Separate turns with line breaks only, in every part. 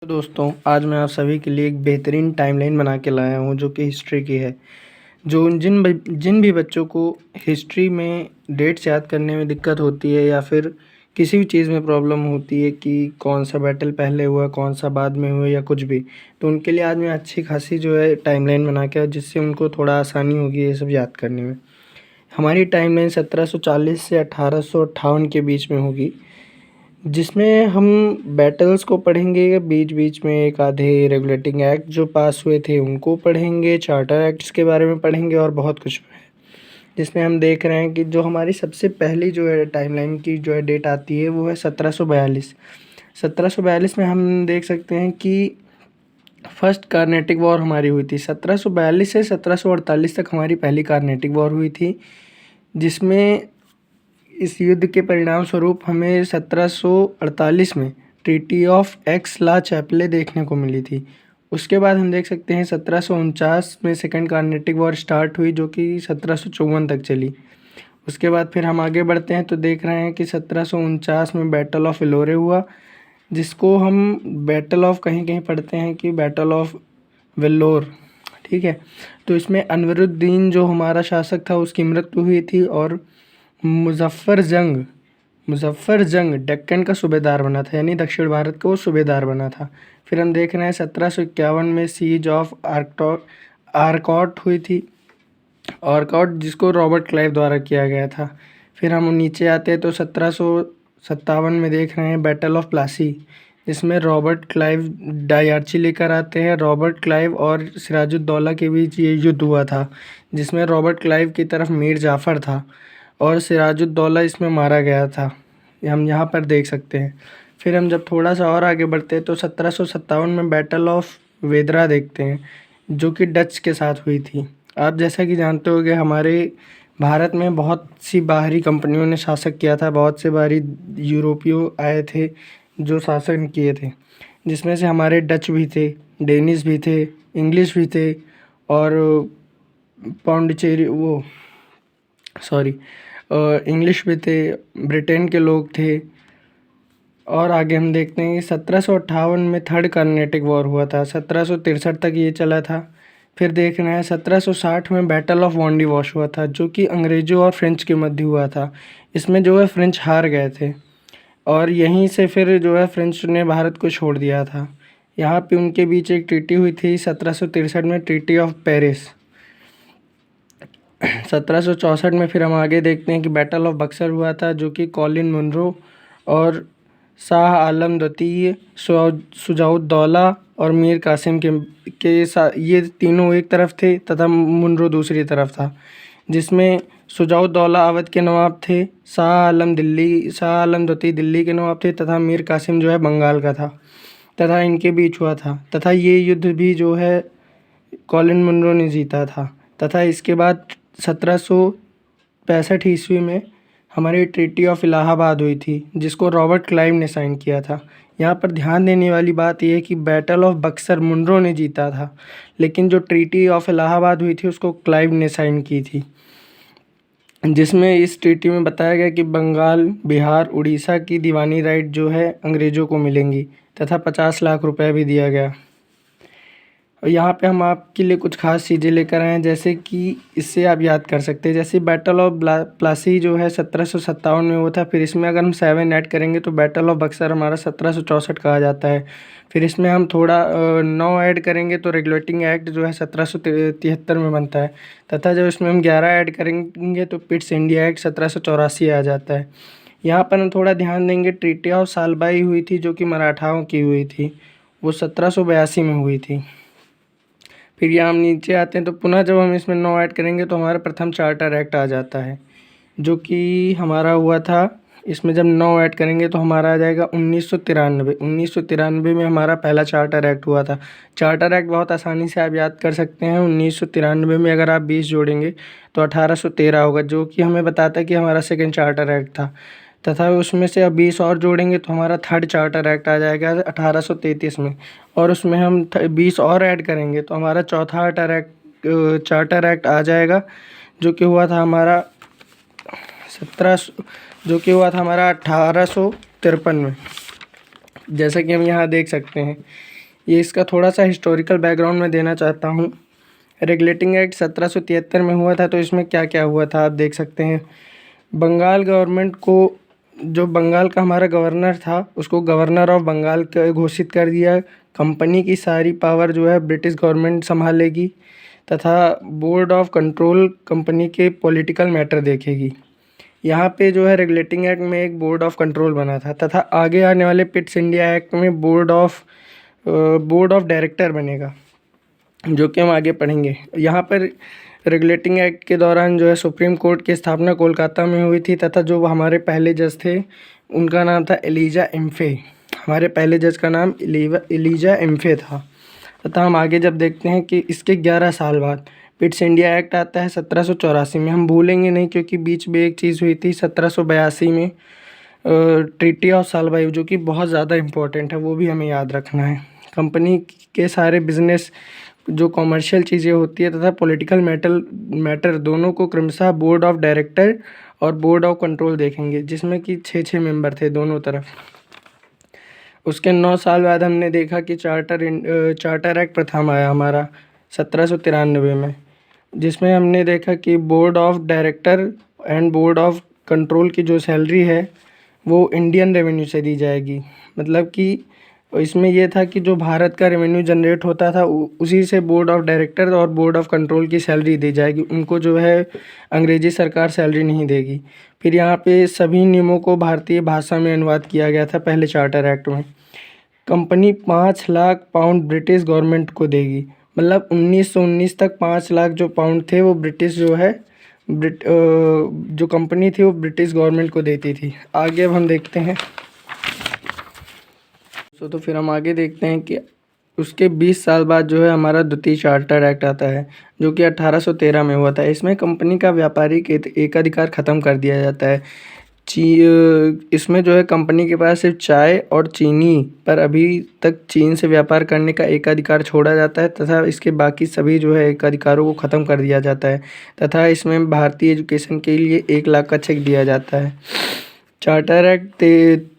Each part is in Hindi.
दोस्तों, आज मैं आप सभी के लिए एक बेहतरीन टाइमलाइन बना के लाया हूँ जो कि हिस्ट्री की है। जो जिन भी बच्चों को हिस्ट्री में डेट्स याद करने में दिक्कत होती है या फिर किसी भी चीज़ में प्रॉब्लम होती है कि कौन सा बैटल पहले हुआ, कौन सा बाद में हुआ या कुछ भी, तो उनके लिए आज मैं अच्छी खासी जो है टाइमलाइन बना के जिससे उनको थोड़ा आसानी होगी ये सब याद करने में। हमारी टाइमलाइन 1740 से 1858 के बीच में होगी, जिसमें हम बैटल्स को पढ़ेंगे, बीच-बीच में एक आधे रेगुलेटिंग एक्ट जो पास हुए थे उनको पढ़ेंगे, चार्टर एक्ट्स के बारे में पढ़ेंगे और बहुत कुछ है। जिसमें हम देख रहे हैं कि जो हमारी सबसे पहली जो है टाइमलाइन की जो है डेट आती है वो है 1742। 1742 में हम देख सकते हैं कि फर्स्ट कार्नेटिक वॉर हमारी हुई थी। 1742 से 1748 तक हमारी पहली कार्नेटिक वॉर हुई थी, जिसमें इस युद्ध के परिणाम स्वरूप हमें 1748 में ट्रीटी ऑफ एक्स ला चैपले देखने को मिली थी। उसके बाद हम देख सकते हैं 1749 में सेकंड कार्नेटिक वॉर स्टार्ट हुई जो कि 1754 तक चली। उसके बाद फिर हम आगे बढ़ते हैं तो देख रहे हैं कि 1749 में बैटल ऑफ इलोरे हुआ, जिसको हम बैटल ऑफ कहीं कहीं पढ़ते हैं कि बैटल ऑफ वेल्लोर। ठीक है, तो इसमें अनवरुद्दीन जो हमारा शासक था उसकी मृत्यु हुई थी और मुज़फ़्फ़र जंग डेक्कन का सूबेदार बना था, यानी दक्षिण भारत का वो सूबेदार बना था। फिर हम देख रहे हैं 1751 में सीज ऑफ आर्कॉट हुई थी, आर्कॉट जिसको रॉबर्ट क्लाइव द्वारा किया गया था। फिर हम नीचे आते हैं तो 1757 में देख रहे हैं बैटल ऑफ प्लासी, जिसमें रॉबर्ट क्लाइव डायarची लेकर आते हैं। रॉबर्ट क्लाइव और सिराजुद्दौला के बीच ये युद्ध हुआ था, जिसमें रॉबर्ट क्लाइव की तरफ मीर जाफ़र था और सिराजुद्दौला इसमें मारा गया था, ये हम यहाँ पर देख सकते हैं। फिर हम जब थोड़ा सा और आगे बढ़ते हैं तो 1757 में बैटल ऑफ वेदरा देखते हैं, जो कि डच के साथ हुई थी। आप जैसा कि जानते होंगे हमारे भारत में बहुत सी बाहरी कंपनियों ने शासक किया था, बहुत से बाहरी यूरोपियो आए थे जो शासन किए थे, जिसमें से हमारे डच भी थे, डेनिश भी थे, इंग्लिश भी थे और पौंडीचेरी वो सॉरी इंग्लिश भी थे, ब्रिटेन के लोग थे। और आगे हम देखते हैं कि 1758 में थर्ड कार्नेटिक वॉर हुआ था, 1763 तक ये चला था। फिर देख रहे हैं 1760 में बैटल ऑफ वॉन्डीवॉश हुआ था, जो कि अंग्रेज़ों और फ्रेंच के मध्य हुआ था। इसमें जो है फ्रेंच हार गए थे और यहीं से फिर जो है फ्रेंच ने भारत को छोड़ दिया था। यहाँ पे उनके बीच एक ट्रीटी हुई थी 1763 में, ट्रीटी ऑफ पेरिस। 1764 में फिर हम आगे देखते हैं कि बैटल ऑफ बक्सर हुआ था, जो कि कॉलिन मुनरो और शाह आलम द्वितीय, शुजाउद्दौला और मीर कासिम के साथ, ये तीनों एक तरफ थे तथा मुनरो दूसरी तरफ था, जिसमें शुजाउद्दौला अवध के नवाब थे, शाह आलम द्वितीय दिल्ली के नवाब थे तथा मीर कासिम जो है बंगाल का था, तथा इनके बीच हुआ था। तथा ये युद्ध भी जो है कॉलिन मुनरो ने जीता था। तथा इसके बाद 1765 ईस्वी में हमारी ट्रीटी ऑफ इलाहाबाद हुई थी, जिसको रॉबर्ट क्लाइव ने साइन किया था। यहाँ पर ध्यान देने वाली बात यह है कि बैटल ऑफ बक्सर मुनरो ने जीता था, लेकिन जो ट्रीटी ऑफ इलाहाबाद हुई थी उसको क्लाइव ने साइन की थी, जिसमें इस ट्रीटी में बताया गया कि बंगाल, बिहार, उड़ीसा की दीवानी राइट जो है अंग्रेज़ों को मिलेंगी तथा 50 लाख रुपए भी दिया गया। और यहाँ पे हम आपके लिए कुछ खास चीज़ें लेकर आए हैं, जैसे कि इससे आप याद कर सकते हैं। जैसे बैटल ऑफ प्लासी जो है 1757 में हुआ था, फिर इसमें अगर हम 7 ऐड करेंगे तो बैटल ऑफ बक्सर हमारा 1764 कहा जाता है। फिर इसमें हम थोड़ा 9 ऐड करेंगे तो रेगुलेटिंग एक्ट जो है 1773 में बनता है, तथा जब इसमें हम 11 ऐड करेंगे तो पिट्स इंडिया एक्ट 1784 आ जाता है। यहाँ पर हम थोड़ा ध्यान देंगे, ट्रीटी ऑफ सालबाई हुई थी जो कि मराठाओं की हुई थी, वो 1782 में हुई थी। फिर यहाँ हम नीचे आते हैं तो पुनः जब हम इसमें 9 ऐड करेंगे तो हमारा प्रथम चार्टर एक्ट आ जाता है, जो कि हमारा हुआ था। इसमें जब 9 ऐड करेंगे तो हमारा आ जाएगा 1993। 1993 में हमारा पहला चार्टर एक्ट हुआ था। चार्टर एक्ट बहुत आसानी से आप याद कर सकते हैं। 1993 में अगर आप 20 जोड़ेंगे तो 1813 होगा, जो कि हमें बताता है कि हमारा सेकंड चार्टर एक्ट था। तथा उसमें से अब 20 और जोड़ेंगे तो हमारा थर्ड चार्टर एक्ट आ जाएगा 1833 में, और उसमें हम 20 और ऐड करेंगे तो हमारा चौथा चार्टर एक्ट आ जाएगा, जो कि हुआ था हमारा 1853 में। जैसा कि हम यहाँ देख सकते हैं ये इसका थोड़ा सा हिस्टोरिकल बैकग्राउंड मैं देना चाहता हूँ। रेगुलेटिंग एक्ट 1773 में हुआ था, तो इसमें क्या क्या हुआ था आप देख सकते हैं। बंगाल गवर्नमेंट को, जो बंगाल का हमारा गवर्नर था, उसको गवर्नर ऑफ बंगाल घोषित कर दिया। कंपनी की सारी पावर जो है ब्रिटिश गवर्नमेंट संभालेगी तथा बोर्ड ऑफ कंट्रोल कंपनी के पॉलिटिकल मैटर देखेगी। यहाँ पे जो है रेगुलेटिंग एक्ट में एक बोर्ड ऑफ कंट्रोल बना था तथा आगे आने वाले पिट्स इंडिया एक्ट में बोर्ड ऑफ डायरेक्टर बनेगा, जो कि हम आगे पढ़ेंगे। यहाँ पर रेगुलेटिंग एक्ट के दौरान जो है सुप्रीम कोर्ट की स्थापना कोलकाता में हुई थी तथा जो हमारे पहले जज थे उनका नाम था एलिजा एम्फे। हमारे पहले जज का नाम एलिजा एम्फे था। तथा हम आगे जब देखते हैं कि इसके 11 साल बाद पिट्स इंडिया एक्ट आता है 1784 में। हम भूलेंगे नहीं क्योंकि बीच में एक चीज़ हुई थी 1782 में, ट्रीटी ऑफ सालबाई, जो कि बहुत ज़्यादा इम्पोर्टेंट है, वो भी हमें याद रखना है। कंपनी के सारे बिजनेस, जो कॉमर्शियल चीज़ें होती है तथा पॉलिटिकल मैटर दोनों को क्रमशः बोर्ड ऑफ डायरेक्टर और बोर्ड ऑफ कंट्रोल देखेंगे, जिसमें कि 6 मेंबर थे दोनों तरफ। उसके 9 साल बाद हमने देखा कि चार्टर एक्ट प्रथम आया हमारा 1793 में, जिसमें हमने देखा कि board of director and board of control की जो सैलरी है वो इंडियन रेवेन्यू से दी जाएगी। मतलब कि इसमें यह था कि जो भारत का रेवेन्यू जनरेट होता था उसी से बोर्ड ऑफ डायरेक्टर और बोर्ड ऑफ कंट्रोल की सैलरी दी जाएगी। उनको जो है अंग्रेजी सरकार सैलरी नहीं देगी। फिर यहाँ पे सभी नियमों को भारतीय भाषा में अनुवाद किया गया था पहले चार्टर एक्ट में। Company 5 lakh pound British government को देगी। मतलब 1919 तक 5 लाख जो पाउंड थे वो ब्रिटिश जो है जो कंपनी थी वो ब्रिटिश गवर्नमेंट को देती थी। आगे अब हम देखते हैं। तो फिर हम आगे देखते हैं कि उसके 20 साल बाद जो है हमारा द्वितीय चार्टर एक्ट आता है, जो कि 1813 में हुआ था। इसमें कंपनी का व्यापारिक एकाधिकार ख़त्म कर दिया जाता है। इसमें जो है कंपनी के पास सिर्फ चाय और चीनी पर अभी तक चीन से व्यापार करने का एकाधिकार छोड़ा जाता है तथा इसके बाकी सभी जो है एकाधिकारों को ख़त्म कर दिया जाता है तथा इसमें भारतीय एजुकेशन के लिए 1 लाख का चेक दिया जाता है। चार्टर एक्ट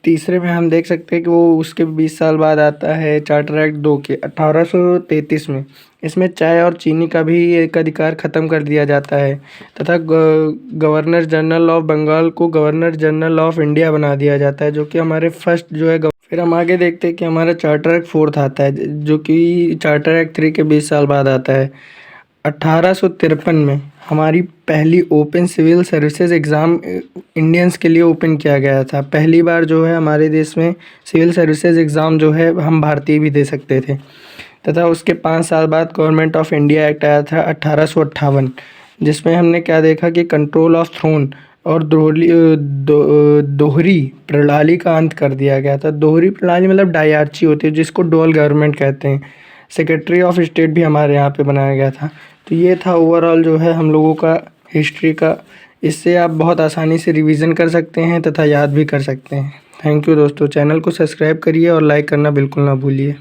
तीसरे में हम देख सकते हैं कि वो उसके 20 साल बाद आता है चार्टर एक्ट 2 के 1833 में। इसमें चाय और चीनी का भी एक अधिकार ख़त्म कर दिया जाता है तथा गवर्नर जनरल ऑफ बंगाल को गवर्नर जनरल ऑफ इंडिया बना दिया जाता है, जो कि हमारे फर्स्ट जो है। फिर हम आगे देखते हैं कि हमारा चार्टर एक्ट 4 आता है, जो कि चार्टर एक्ट 3 के 20 साल बाद आता है। 1853 में हमारी पहली open civil services exam Indians के लिए ओपन किया गया था। पहली बार जो है हमारे देश में सिविल सर्विसेज एग्ज़ाम जो है हम भारतीय भी दे सकते थे। तथा उसके 5 साल बाद गवर्नमेंट ऑफ इंडिया एक्ट आया था 1858, जिसमें हमने क्या देखा कि कंट्रोल ऑफ थ्रोन और दोहरी प्रणाली का अंत कर दिया गया था। दोहरी प्रणाली मतलब डायआर्ची होती है, जिसको डुअल गवर्नमेंट कहते हैं। सेक्रेटरी ऑफ स्टेट भी हमारे यहाँ पे बनाया गया था। तो ये था ओवरऑल जो है हम लोगों का हिस्ट्री का। इससे आप बहुत आसानी से रिवीजन कर सकते हैं तथा याद भी कर सकते हैं। थैंक यू दोस्तों। चैनल को सब्सक्राइब करिए और लाइक करना बिल्कुल ना भूलिए।